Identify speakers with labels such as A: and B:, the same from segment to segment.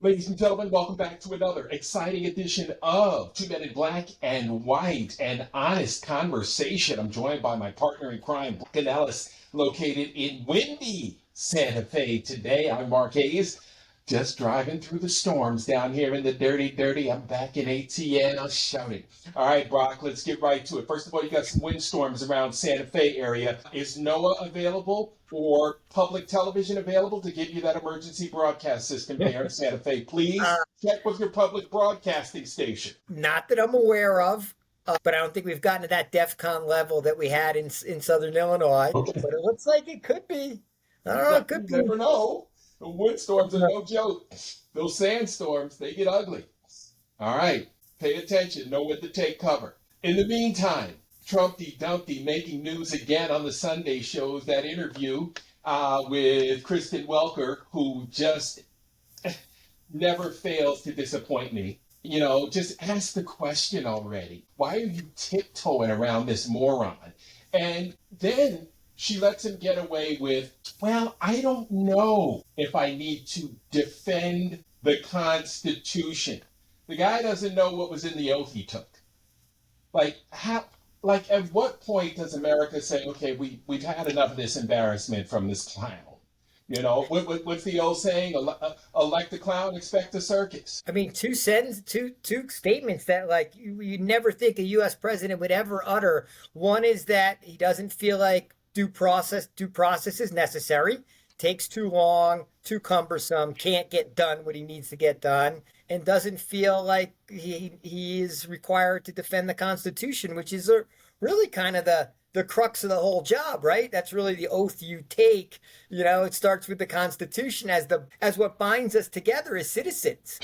A: Ladies and gentlemen, welcome back to another exciting edition of Two Men in Black and White, an honest conversation. I'm joined by my partner in crime, Brooke Ellis, located in windy Santa Fe. Today, I'm Mark Hayes, just driving through the storms down here in the dirty. I'm back in ATL shouting. All right, Brock, let's get right to it. First of all, you got some windstorms around Santa Fe area. Is NOAA available or public television available to give you that emergency broadcast system there in Santa Fe? Please check with your public broadcasting station.
B: Not that I'm aware of, but I don't think we've gotten to that DEFCON level that we had in Southern Illinois.
A: Okay.
B: But it looks like it could be. I don't know, it could be.
A: You never know. The windstorms are no joke. Those sandstorms, they get ugly. All right, pay attention. Know when to take cover. In the meantime, Trumpty Dumpty making news again on the Sunday shows. That interview with Kristen Welker, who just never fails to disappoint me. You know, just ask the question already. Why are you tiptoeing around this moron? And then she lets him get away with, well, I don't know if I need to defend the Constitution. The guy doesn't know what was in the oath he took. At what point does America say, okay, we've had enough of this embarrassment from this clown? You know, what's the old saying? Elect the clown, expect the circus.
B: I mean, two statements that, like, you never think a U.S. president would ever utter. One is that he doesn't feel like due process is necessary, takes too long, too cumbersome, can't get done what he needs to get done, and doesn't feel like he is required to defend the Constitution, which is really kind of the crux of the whole job, right? That's really the oath you take. You know, it starts with the Constitution as what binds us together as citizens.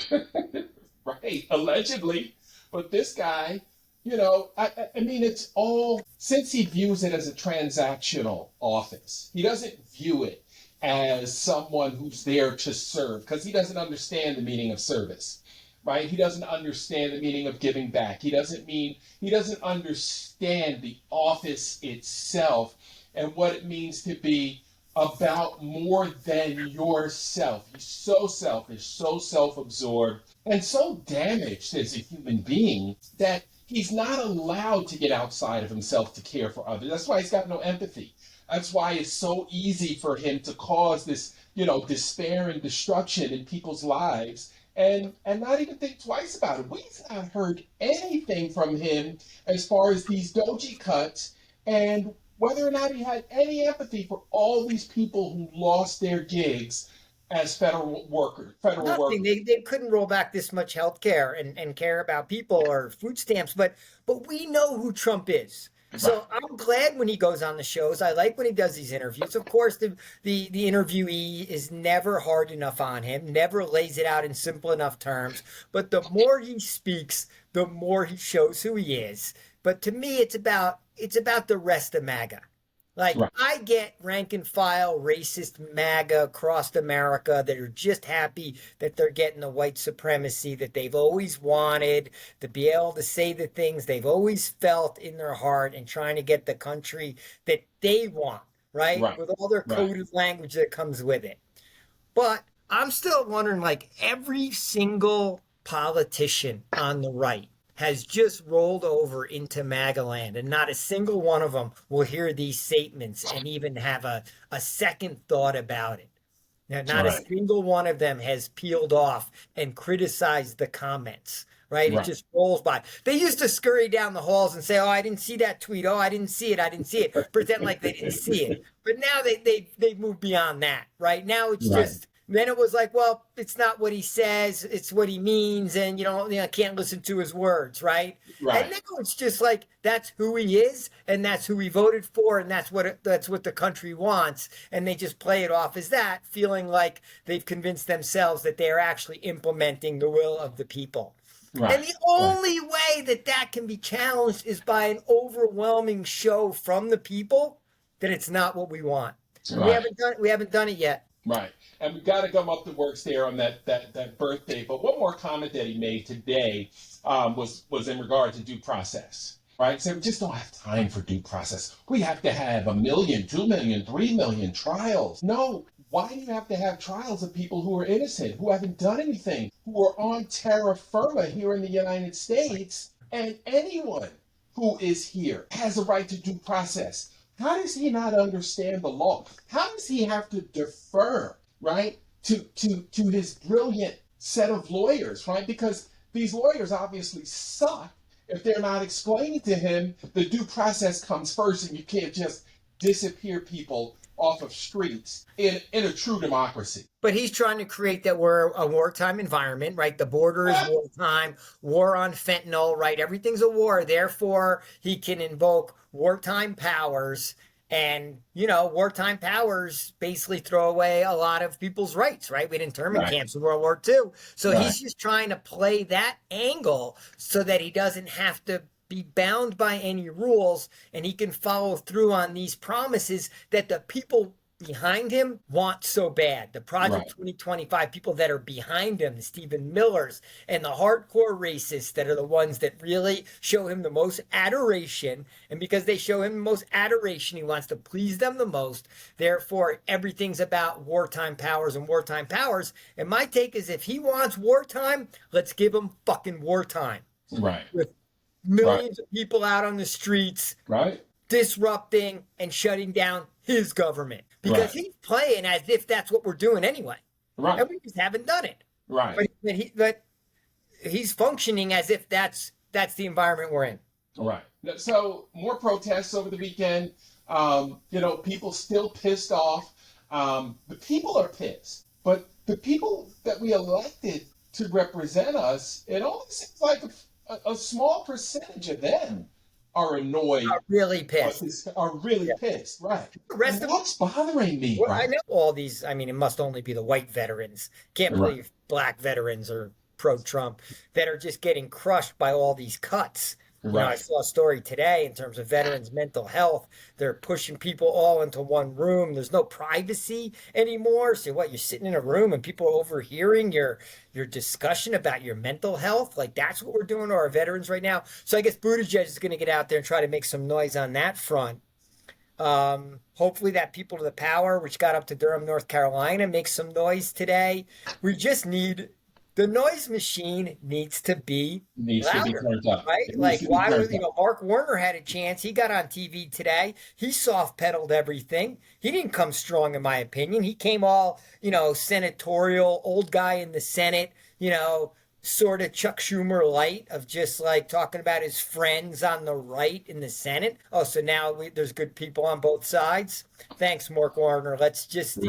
A: Right, allegedly. But this guy, you know, I mean, it's all, since he views it as a transactional office, he doesn't view it as someone who's there to serve, because he doesn't understand the meaning of service, right? He doesn't understand the meaning of giving back. He doesn't understand the office itself and what it means to be about more than yourself. He's so selfish, so self-absorbed, and so damaged as a human being that he's not allowed to get outside of himself to care for others. That's why he's got no empathy. That's why it's so easy for him to cause this, you know, despair and destruction in people's lives and not even think twice about it. We've not heard anything from him as far as these doji cuts and whether or not he had any empathy for all these people who lost their gigs as federal workers.
B: Nothing. They couldn't roll back this much health care and care about people or food stamps, but we know who Trump is. So I'm glad when he goes on the shows. I like when he does these interviews. Of course, the interviewee is never hard enough on him, never lays it out in simple enough terms. But the more he speaks, the more he shows who he is. But to me, it's about the rest of MAGA. Like, right. I get rank and file racist MAGA across America that are just happy that they're getting the white supremacy that they've always wanted, to be able to say the things they've always felt in their heart and trying to get the country that they want, right? With all their coded language that comes with it. But I'm still wondering, like, every single politician on the right has just rolled over into MAGA land, and not a single one of them will hear these statements and even have a second thought about it. Now, not a single one of them has peeled off and criticized the comments, right? It just rolls by. They used to scurry down the halls and say, oh, I didn't see that tweet. Oh, I didn't see it. Pretend like they didn't see it. But now they've moved beyond that, right? Now it's just, then it was like, well, it's not what he says, it's what he means, and you know, I can't listen to his words, right? And now it's just like, that's who he is, and that's who he voted for, and that's what the country wants, and they just play it off as that, feeling like they've convinced themselves that they are actually implementing the will of the people. And the only way that can be challenged is by an overwhelming show from the people that it's not what we want. We haven't done it yet.
A: Right. And we've got to come up the works there on that birthday. But one more comment that he made today was in regard to due process. Right? So we just don't have time for due process. We have to have 1 million, 2 million, 3 million trials. No, Why do you have to have trials of people who are innocent, who haven't done anything, who are on terra firma here in the United States? And anyone who is here has a right to due process. How does he not understand the law? How does he have to defer, right, to his brilliant set of lawyers, right? Because these lawyers obviously suck if they're not explaining to him the due process comes first, and you can't just disappear people off of streets in a true democracy.
B: But he's trying to create that we're a wartime environment, right? The border is wartime, war on fentanyl, right? Everything's a war. Therefore, he can invoke wartime powers. And, wartime powers basically throw away a lot of people's rights, right? We had internment camps in World War II. So he's just trying to play that angle so that he doesn't have to be bound by any rules, and he can follow through on these promises that the people behind him want so bad. The Project 2025 people that are behind him, the Stephen Millers and the hardcore racists that are the ones that really show him the most adoration. And because they show him the most adoration, he wants to please them the most. Therefore, everything's about wartime powers and wartime powers. And my take is, if he wants wartime, let's give him fucking wartime.
A: Right.
B: With millions of people out on the streets, disrupting and shutting down his government, because he's playing as if that's what we're doing anyway, and we just haven't done it. But he's functioning as if that's the environment we're in.
A: So more protests over the weekend. People still pissed off. The people are pissed, but the people that we elected to represent us, it only seems like a small percentage of them are annoyed,
B: are really pissed,
A: pissed, right?
B: The rest of
A: what's bothering me,
B: I know all these. I mean, it must only be the white veterans. Can't believe black veterans are pro-Trump, that are just getting crushed by all these cuts. I saw a story today in terms of veterans' mental health. They're pushing people all into one room. There's no privacy anymore. So what, you're sitting in a room and people are overhearing your discussion about your mental health? Like, that's what we're doing to our veterans right now. So I guess Buttigieg is going to get out there and try to make some noise on that front. Hopefully that People to the Power, which got up to Durham, North Carolina, makes some noise today. We just need... The noise machine needs to be louder, right? Like, why would, Mark Warner had a chance. He got on TV today. He soft pedaled everything. He didn't come strong, in my opinion. He came all, senatorial, old guy in the Senate, sort of Chuck Schumer light, of just like talking about his friends on the right in the Senate. Oh, so now there's good people on both sides. Thanks, Mark Warner. Let's just,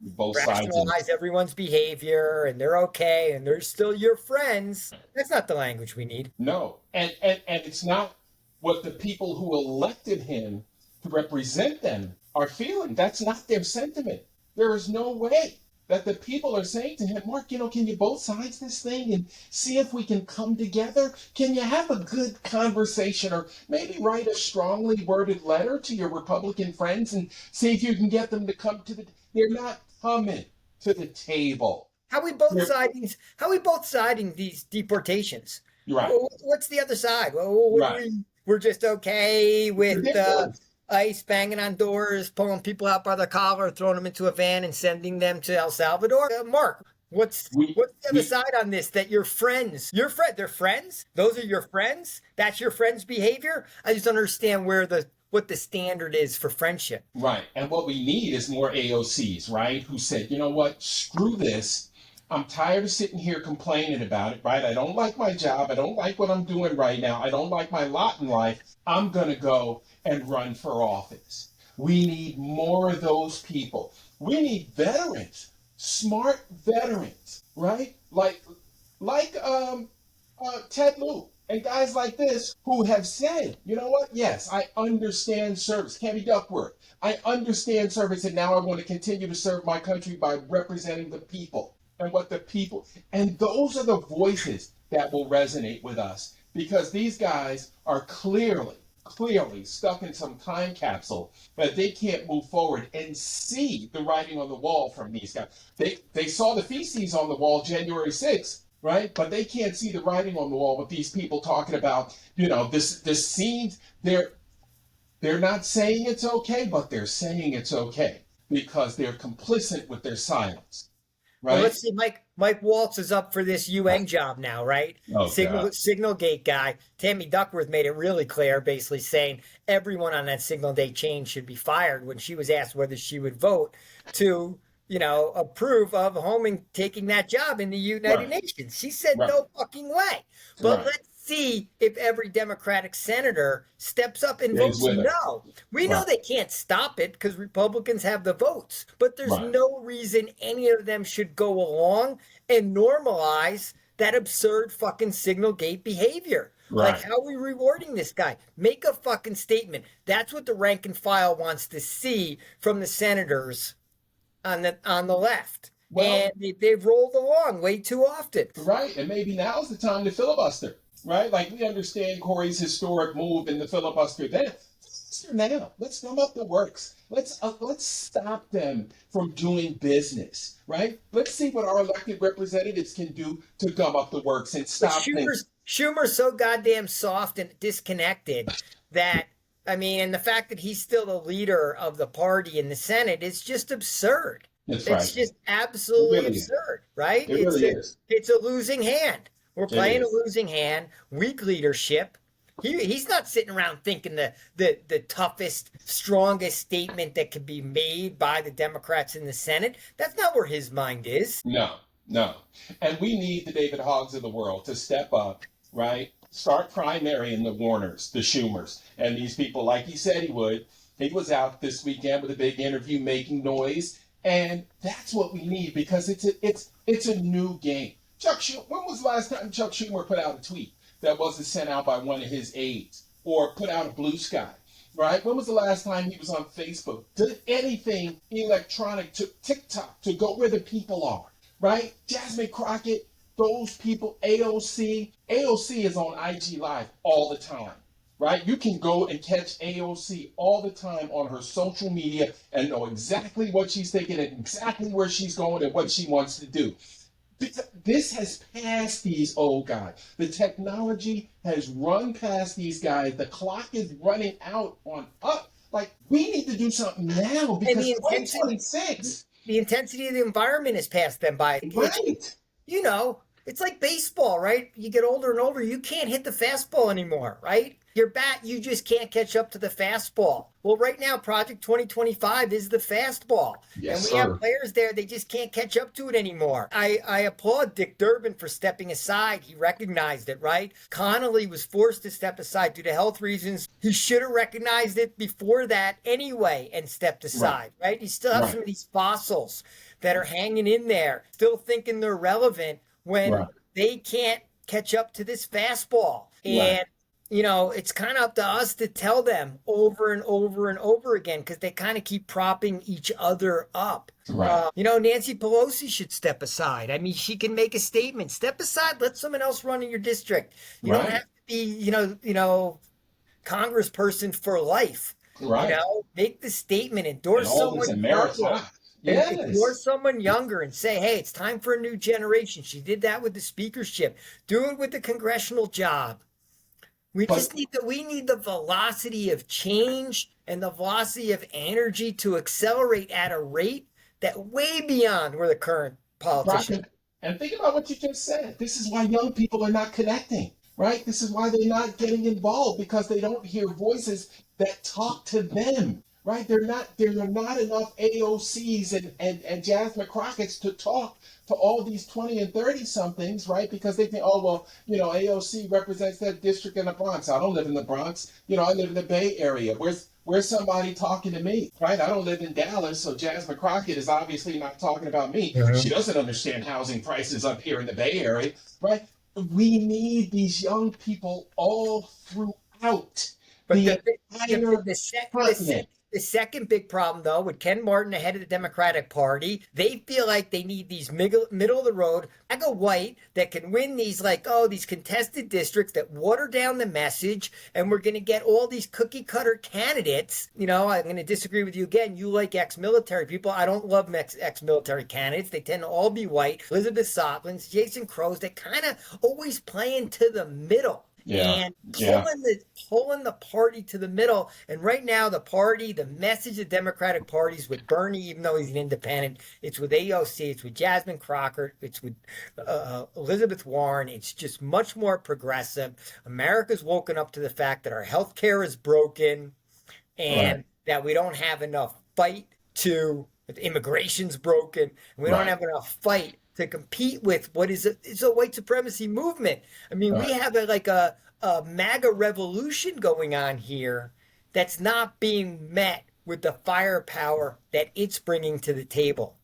A: both
B: rationalize
A: sides
B: everyone's behavior, and they're okay, and they're still your friends. That's not the language we need.
A: No, and it's not what the people who elected him to represent them are feeling. That's not their sentiment. There is no way that the people are saying to him, Mark, can you both sides this thing and see if we can come together? Can you have a good conversation, or maybe write a strongly worded letter to your Republican friends and see if you can get them to come to they're not coming to the table.
B: How are we both siding these deportations?
A: Right.
B: What's the other side? We're just okay with ICE banging on doors, pulling people out by the collar, throwing them into a van, and sending them to El Salvador. Mark, what's the other side on this? That your friends, they're friends? Those are your friends? That's your friends' behavior? I just don't understand what the standard is for friendship.
A: Right. And what we need is more AOCs, right? Who said, you know what, screw this. I'm tired of sitting here complaining about it, right? I don't like my job. I don't like what I'm doing right now. I don't like my lot in life. I'm going to go and run for office. We need more of those people. We need veterans, smart veterans, right? Like Ted Lieu and guys like this who have said, you know what? Yes, I understand service. Tammy Duckworth, I understand service, and now I want to continue to serve my country by representing the people and what the people, and those are the voices that will resonate with us, because these guys are clearly stuck in some time capsule that they can't move forward and see the writing on the wall from these guys. They saw the feces on the wall January 6th, right? But they can't see the writing on the wall with these people talking about, this scenes. They're not saying it's okay, but they're saying it's okay. because they're complicit with their silence,
B: Well,
A: right?
B: let's see. Mike Waltz is up for this UN job now, right?
A: Oh God.
B: Signal Gate guy. Tammy Duckworth made it really clear, basically saying everyone on that Signal Gate chain should be fired when she was asked whether she would vote to, approve of Holman taking that job in the United
A: Right.
B: Nations. She said
A: Right.
B: no fucking way. But
A: Right.
B: let's see if every Democratic senator steps up and
A: Stays
B: votes
A: with her.
B: no. We know
A: Right.
B: they can't stop it because Republicans have the votes, but there's
A: Right.
B: no reason any of them should go along and normalize that absurd fucking Signal Gate behavior. Like,
A: Right.
B: how are we rewarding this guy? Make a fucking statement. That's what the rank and file wants to see from the senators on the left.
A: Well,
B: And they've rolled along way too often.
A: right. And maybe now's the time to filibuster, right? Like we understand Corey's historic move in the filibuster then. Filibuster now. Let's gum up the works. Let's stop them from doing business, right? Let's see what our elected representatives can do to gum up the works and
B: But
A: stop things.
B: Schumer's so goddamn soft and disconnected that and the fact that he's still the leader of the party in the Senate is just absurd.
A: That's
B: It's
A: right.
B: just
A: It
B: absolutely
A: really is.
B: absurd, right?
A: It really is.
B: It's a losing hand. We're
A: It
B: playing a
A: is.
B: losing hand. Weak leadership. He's not sitting around thinking the toughest, strongest statement that could be made by the Democrats in the Senate. That's not where his mind is.
A: No, no. And we need the David Hoggs of the world to step up, right? Start primarying the Warners, the Schumers, and these people like he said he would. He was out this weekend with a big interview making noise, and that's what we need because it's a new game. When was the last time Chuck Schumer put out a tweet that wasn't sent out by one of his aides or put out a blue sky? Right? When was the last time he was on Facebook? Did anything electronic to TikTok to go where the people are? Right? Jasmine Crockett, those people, AOC is on IG Live all the time, right? You can go and catch AOC all the time on her social media and know exactly what she's thinking and exactly where she's going and what she wants to do. This has passed these old guys. The technology has run past these guys. The clock is running out on us. Like, we need to do something now
B: And
A: because 2026.
B: the intensity of the environment has passed them by.
A: Right.
B: It's like baseball, right? You get older and older, you can't hit the fastball anymore, right? Your bat, you just can't catch up to the fastball. Well, right now, Project 2025 is the fastball.
A: Yes,
B: and we
A: sir.
B: have players there, they just can't catch up to it anymore. I applaud Dick Durbin for stepping aside. He recognized it, right? Connolly was forced to step aside due to health reasons. He should have recognized it before that anyway and stepped aside, right? You still have some of these fossils that are hanging in there, still thinking they're relevant when they can't catch up to this fastball. And it's kind of up to us to tell them over and over and over again because they kind of keep propping each other up.
A: Right.
B: Nancy Pelosi should step aside. I mean, she can make a statement. Step aside. Let someone else run in your district. You don't have to be, congressperson for life.
A: Right.
B: Make the statement. Endorse someone younger.
A: Yes.
B: Endorse someone younger and say, hey, it's time for a new generation. She did that with the speakership. Do it with the congressional job. We need the velocity of change and the velocity of energy to accelerate at a rate that way beyond where the current politicians.
A: And think about what you just said. This is why young people are not connecting, right? This is why they're not getting involved because they don't hear voices that talk to them, right? There are not enough AOCs and Jasmine Crockett's to talk to all these 20 and 30 somethings, right? Because they think, oh, well, AOC represents that district in the Bronx. I don't live in the Bronx. I live in the Bay Area. Where's somebody talking to me, right? I don't live in Dallas, so Jasmine Crockett is obviously not talking about me. Mm-hmm. She doesn't understand housing prices up here in the Bay Area, right? We need these young people all throughout
B: the second big problem, though, with Ken Martin ahead of the Democratic Party, they feel like they need these middle of the road, MAGA white, that can win these these contested districts that water down the message, and we're going to get all these cookie cutter candidates. I'm going to disagree with you again. You like ex-military people. I don't love ex-military candidates. They tend to all be white. Elizabeth Sotlins, Jason Crows, they kind of always play into the middle.
A: Yeah.
B: and
A: Yeah.
B: pulling the party to the middle. And right now, the message of Democratic parties with Bernie, even though he's an independent, it's with AOC, it's with Jasmine Crockett, it's with Elizabeth Warren. It's just much more progressive. America's woken up to the fact that our health care is broken
A: Right.
B: and that we don't have enough fight to immigration's broken, and we don't
A: Right.
B: have enough fight to compete with what is it's a white supremacy movement. I mean, we
A: Right.
B: have a MAGA revolution going on here that's not being met with the firepower that it's bringing to the table,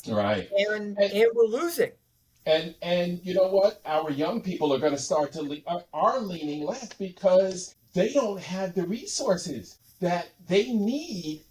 A: Right. And
B: and we're losing.
A: and you know what? Our young people are going to start to are leaning left because they don't have the resources that they need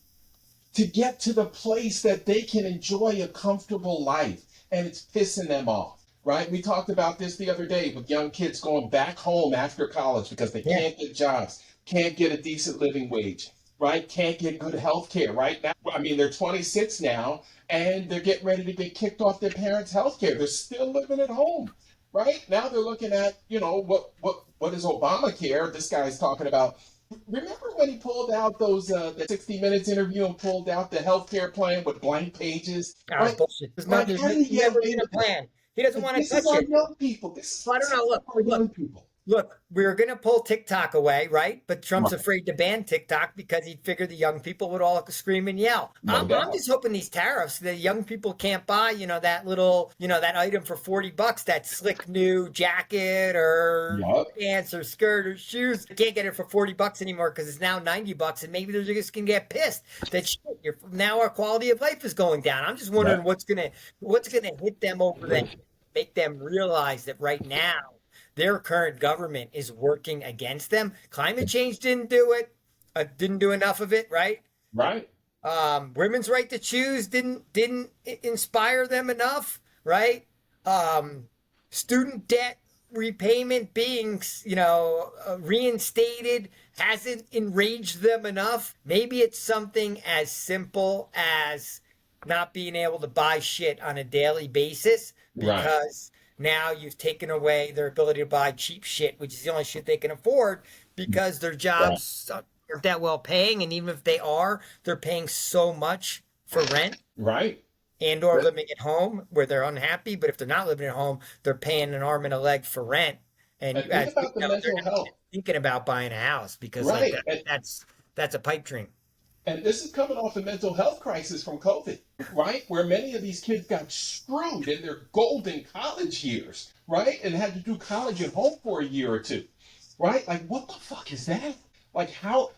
A: to get to the place that they can enjoy a comfortable life, and it's pissing them off, right? We talked about this the other day with young kids going back home after college because they
B: Yeah.
A: can't get jobs, can't get a decent living wage, right? Can't get good health care. Right now, I mean, they're 26 now and they're getting ready to get kicked off their parents' health care. They're still living at home. Right now, they're looking at, what is Obamacare? This guy's talking about. Remember when he pulled out the 60 Minutes interview and pulled out the healthcare plan with blank pages?
B: Oh,
A: Right?
B: bullshit.
A: Like, how did he get
B: Never
A: away
B: been a
A: with that?
B: plan. He doesn't want to
A: This is
B: touch
A: our
B: it.
A: young people.
B: So I don't
A: This
B: know.
A: is our
B: Look,
A: young people.
B: Look, we were going to pull TikTok away, right? But Trump's
A: Right.
B: afraid to ban TikTok because he figured the young people would all scream and yell.
A: No
B: I'm
A: doubt.
B: just hoping these tariffs, the young people can't buy, that little, that item for $40, that slick new jacket or
A: Yup.
B: pants or skirt or shoes. They can't get it for $40 anymore because it's now $90, and maybe they're just gonna get pissed that shit, now our quality of life is going down. I'm just wondering
A: Right.
B: what's gonna hit them over the head, make them realize that right now their current government is working against them. Climate change didn't do it, didn't do enough of it, right?
A: Right.
B: Women's right to choose didn't inspire them enough, right? Student debt repayment being, reinstated hasn't enraged them enough. Maybe it's something as simple as not being able to buy shit on a daily basis
A: Right.
B: because now you've taken away their ability to buy cheap shit, which is the only shit they can afford because their
A: Right.
B: jobs aren't that well paying. And even if they are, they're paying so much for rent
A: Right.
B: and or living at home where they're unhappy. But if they're not living at home, they're paying an arm and a leg for rent. And
A: And think about the
B: they're
A: mental
B: not
A: health.
B: even thinking about buying a house because like
A: Right.
B: that's a pipe dream.
A: And this is coming off a mental health crisis from COVID, right? Where many of these kids got screwed in their golden college years, right? And had to do college at home for a year or two, right? Like, what the fuck is that? Like, how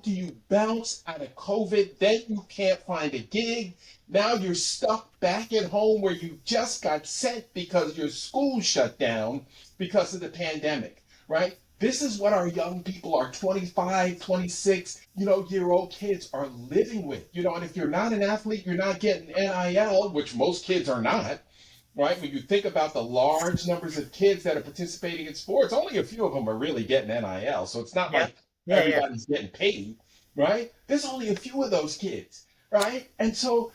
A: do you bounce out of COVID? Then you can't find a gig. Now you're stuck back at home where you just got sent because your school shut down because of the pandemic, right? This is what our young people, our 25, 26, year old kids are living with. And if you're not an athlete, you're not getting NIL, which most kids are not, right? When you think about the large numbers of kids that are participating in sports, only a few of them are really getting NIL. So it's not
B: Yeah.
A: like
B: Yeah.
A: everybody's getting paid, right? There's only a few of those kids, right? And so,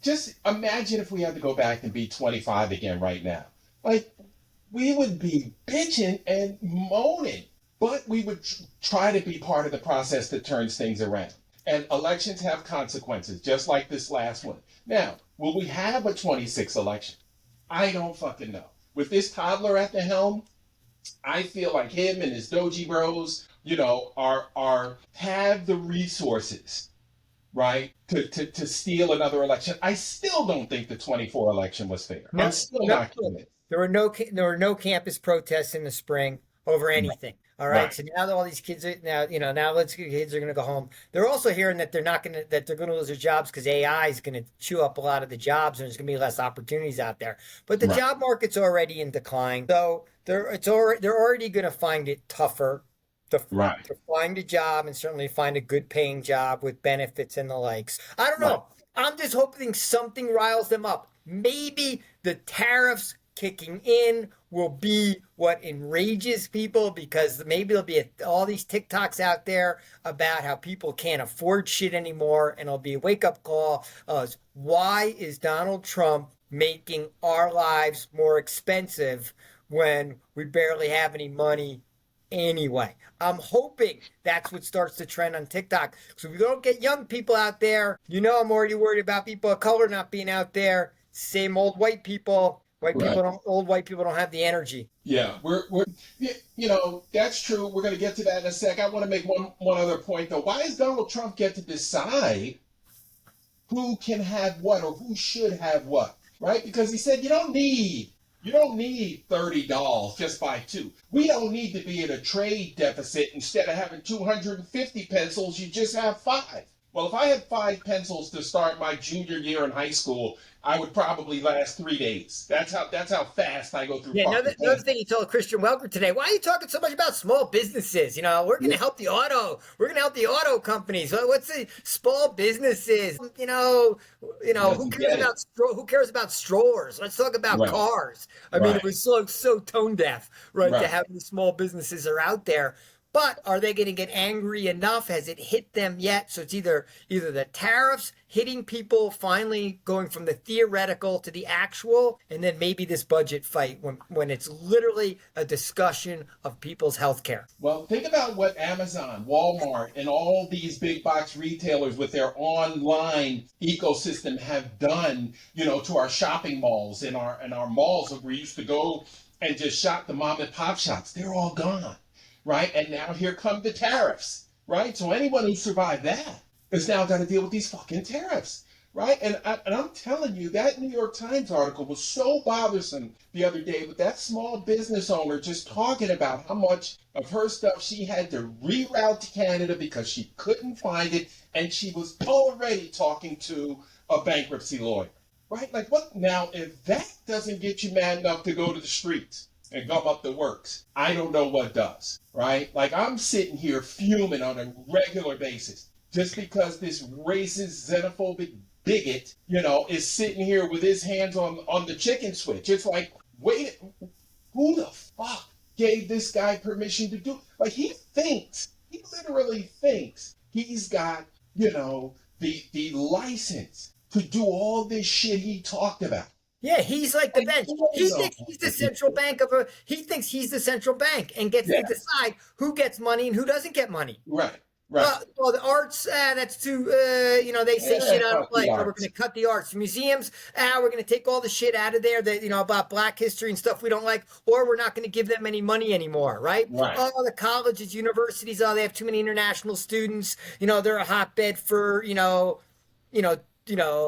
A: just imagine if we had to go back and be 25 again right now. Like, we would be bitching and moaning, but we would try to be part of the process that turns things around. And elections have consequences, just like this last one. Now, will we have a 26 election? I don't fucking know. With this toddler at the helm, I feel like him and his doji bros, are have the resources, right, to steal another election. I still don't think the 24 election was fair. I'm
B: No,
A: still
B: no.
A: not convinced.
B: There were no campus protests in the spring over anything. All right.
A: Right.
B: So now that all these kids are now let's kids are going to go home. They're also hearing that they're going to lose their jobs because AI is going to chew up a lot of the jobs and there's going to be less opportunities out there. But the
A: Right.
B: job market's already in they're already going to find it tougher
A: Right.
B: to find a job and certainly find a good paying job with benefits and the likes. I don't
A: Right.
B: know. I'm just hoping something riles them up. Maybe the tariffs kicking in will be what enrages people because maybe there'll be all these TikToks out there about how people can't afford shit anymore and it'll be a wake up call. Why is Donald Trump making our lives more expensive when we barely have any money anyway. I'm hoping that's what starts to trend on TikTok. So we don't get young people out there. I'm already worried about people of color not being out there. Same old white people.
A: Right.
B: Old white people don't have the energy.
A: Yeah, that's true. We're going to get to that in a sec. I want to make one other point though. Why does Donald Trump get to decide who can have what or who should have what? Right? Because he said you don't need 30 dolls, just buy two. We don't need to be in a trade deficit. Instead of having 250 pencils, you just have five. Well, if I had five pencils to start my junior year in high school, I would probably last 3 days. That's how fast I go through
B: Yeah,
A: fucking
B: another
A: pencils.
B: thing he told Christian Welker today. Why are you talking so much about small businesses? We're going to help the auto. We're going to help the auto companies. What's the small businesses?
A: He
B: Who
A: doesn't
B: cares
A: get it.
B: about who cares about strollers? Let's talk about
A: Right,
B: cars. I mean, it
A: right,
B: was so tone deaf, right? To
A: right.
B: have these small businesses are out there. But are they going to get angry enough? Has it hit them yet? So it's either the tariffs hitting people, finally going from the theoretical to the actual, and then maybe this budget fight when it's literally a discussion of people's health care.
A: Well, think about what Amazon, Walmart, and all these big box retailers with their online ecosystem have done, to our shopping malls and our malls where we used to go and just shop, the mom and pop shops. They're all gone, right? And now here come the tariffs, right? So anyone who survived that has now got to deal with these fucking tariffs, right? And I'm telling you, that New York Times article was so bothersome the other day with that small business owner just talking about how much of her stuff she had to reroute to Canada because she couldn't find it, and she was already talking to a bankruptcy lawyer, right? Like, what now? If that doesn't get you mad enough to go to the streets and gum up the works, I don't know what does, right? Like, I'm sitting here fuming on a regular basis just because this racist, xenophobic bigot, is sitting here with his hands on the chicken switch. It's like, wait, who the fuck gave this guy permission to do? Like, he literally thinks he's got, the license to do all this shit he talked about.
B: Yeah, he's like the
A: Like,
B: bench. He thinks he's the central bank he thinks he's the central bank and gets to
A: yeah,
B: decide who gets money and who doesn't get money.
A: right, right.
B: Well, the arts, that's too, they say shit I don't
A: Fuck the
B: like. Oh, we're going
A: arts.
B: to cut the arts. Museums, we're going to take all the shit out of there that, about black history and stuff we don't like, or we're not going to give them any money anymore, right?
A: Right.
B: Oh, the colleges, universities, they have too many international students. They're a hotbed for, you know,
A: Like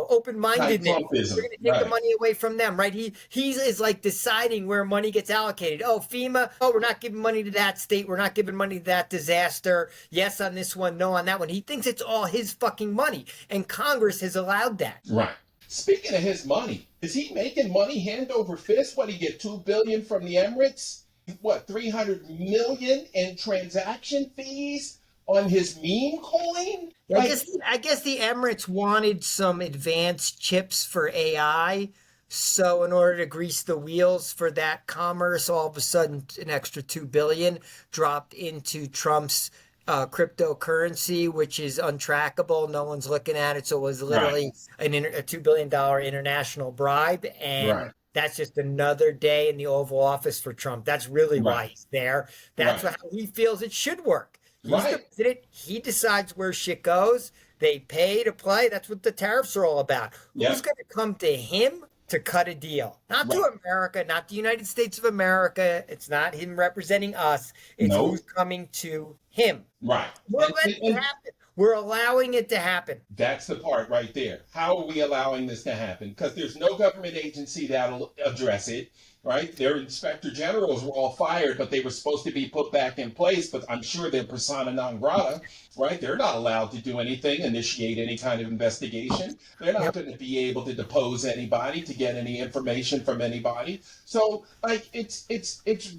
B: open-mindedness. We're
A: Trumpism.
B: going to take the
A: Right.
B: money away from them, right? He is like deciding where money gets allocated. Oh, FEMA. Oh, we're not giving money to that state. We're not giving money to that disaster. Yes on this one, no on that one. He thinks it's all his fucking money, and Congress has allowed that.
A: Right. Speaking of his money, is he making money hand over fist? What, he get $2 billion from the Emirates? What, 300 million in transaction fees on his meme coin?
B: I
A: Like,
B: guess I guess the Emirates wanted some advanced chips for AI. So in order to grease the wheels for that commerce, all of a sudden an extra 2 billion dropped into Trump's cryptocurrency, which is untrackable. No one's looking at it. So it was
A: right,
B: literally a $2 billion international bribe. And
A: right,
B: that's just another day in the Oval Office for Trump. That's really
A: right,
B: why he's there. That's
A: right,
B: how he feels it should work. He's the
A: right.
B: president. He decides where shit goes. They pay to play. That's what the tariffs are all about. Who's
A: Yep,
B: going to come to him to cut a deal? Not to
A: right.
B: America, not the United States of America. It's not him representing us. It's who's
A: No,
B: coming to him.
A: right.
B: We're
A: And,
B: letting
A: and,
B: it
A: and
B: happen. We're allowing it to happen.
A: that's the part right there. How are we allowing this to happen? Because there's no government agency that'll address it, right? Their inspector generals were all fired, but they were supposed to be put back in place. But I'm sure they're persona non grata, right? They're not allowed to do anything, initiate any kind of investigation. They're not
B: Yep.
A: going to be able to depose anybody, to get any information from anybody. So, like, it's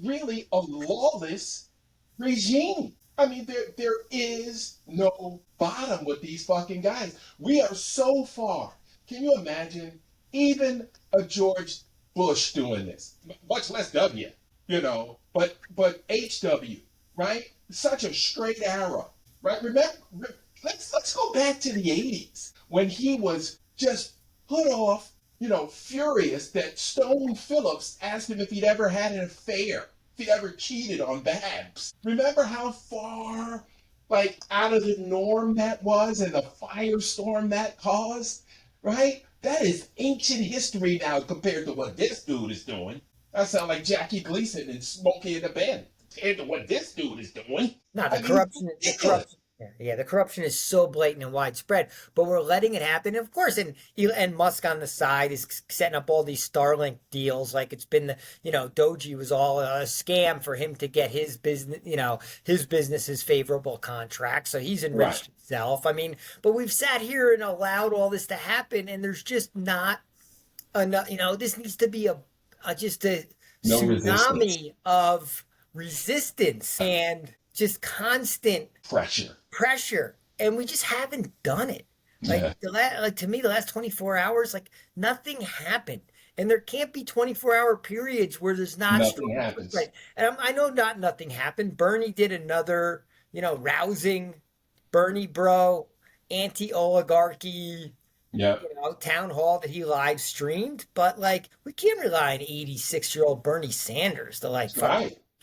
A: really a lawless regime. I mean, there is no bottom with these fucking guys. We are so far. Can you imagine even a George Bush doing this? Much less W, but HW, right? Such a straight arrow, right? Remember, let's go back to the 80s when he was just put off furious that Stone Phillips asked him if he'd ever had an affair, if he'd ever cheated on Babs. Remember how far, like, out of the norm that was and the firestorm that caused, right? That is ancient history now compared to what this dude is doing. That sounds like Jackie Gleason and Smokey and the Bandit compared to what this dude is doing.
B: No,
A: I mean,
B: the corruption. Yeah, the corruption is so blatant and widespread, but we're letting it happen. And of course, and Musk on the side is setting up all these Starlink deals. Like it's been Doji was all a scam for him to get his business, his business's favorable contract. So he's enriched himself. I mean, but we've sat here and allowed all this to happen, and there's just not enough. This needs to be just a
A: no
B: tsunami
A: resistance.
B: of resistance and just constant pressure, and we just haven't done it. Like to me, the last 24 hours, like nothing happened, and there can't be 24-hour periods where there's not
A: nothing happens.
B: Right, and I know nothing happened. Bernie did another, rousing Bernie bro anti-oligarchy. Town hall that he live streamed, but like we can't rely on 86-year-old Bernie Sanders to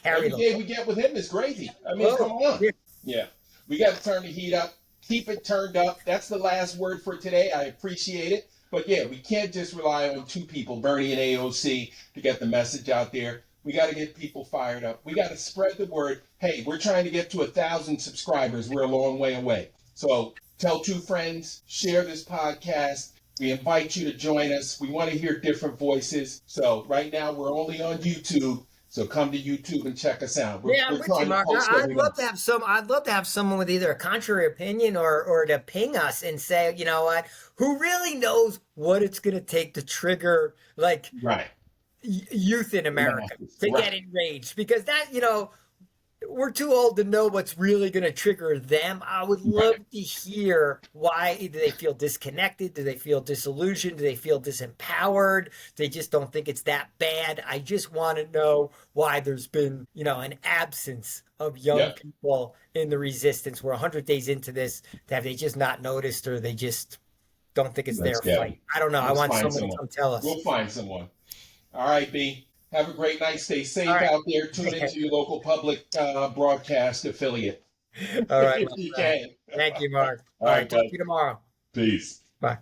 B: carry
A: Every day we get with him is gravy. I mean, come on. Yeah. We got to turn the heat up, keep it turned up. That's the last word for today. I appreciate it. But yeah, we can't just rely on two people, Bernie and AOC, to get the message out there. We got to get people fired up. We got to spread the word. Hey, we're trying to get to 1,000 subscribers. We're a long way away. So tell 2 friends, share this podcast. We invite you to join us. We want to hear different voices. So right now we're only on YouTube. So come to YouTube and check us out.
B: I'm with you, Mark. I'd love to have someone with either a contrary opinion or to ping us and say, you know what, who really knows what it's going to take to trigger youth in America to get enraged, because that, we're too old to know what's really going to trigger them. I would love to hear why. Do they feel disconnected? Do they feel disillusioned? Do they feel disempowered? They just don't think it's that bad. I just want to know why there's been, an absence of young people in the resistance. We're 100 days into this. Have they just not noticed, or they just don't think it's their fight? I don't know. I want someone to come tell us.
A: We'll find someone. All right, B. Have a great night. Stay safe out there. Tune into your local public broadcast affiliate.
B: All right.
A: If you can.
B: Thank you, Mark.
A: All right,
B: talk to you tomorrow.
A: Peace.
B: Bye.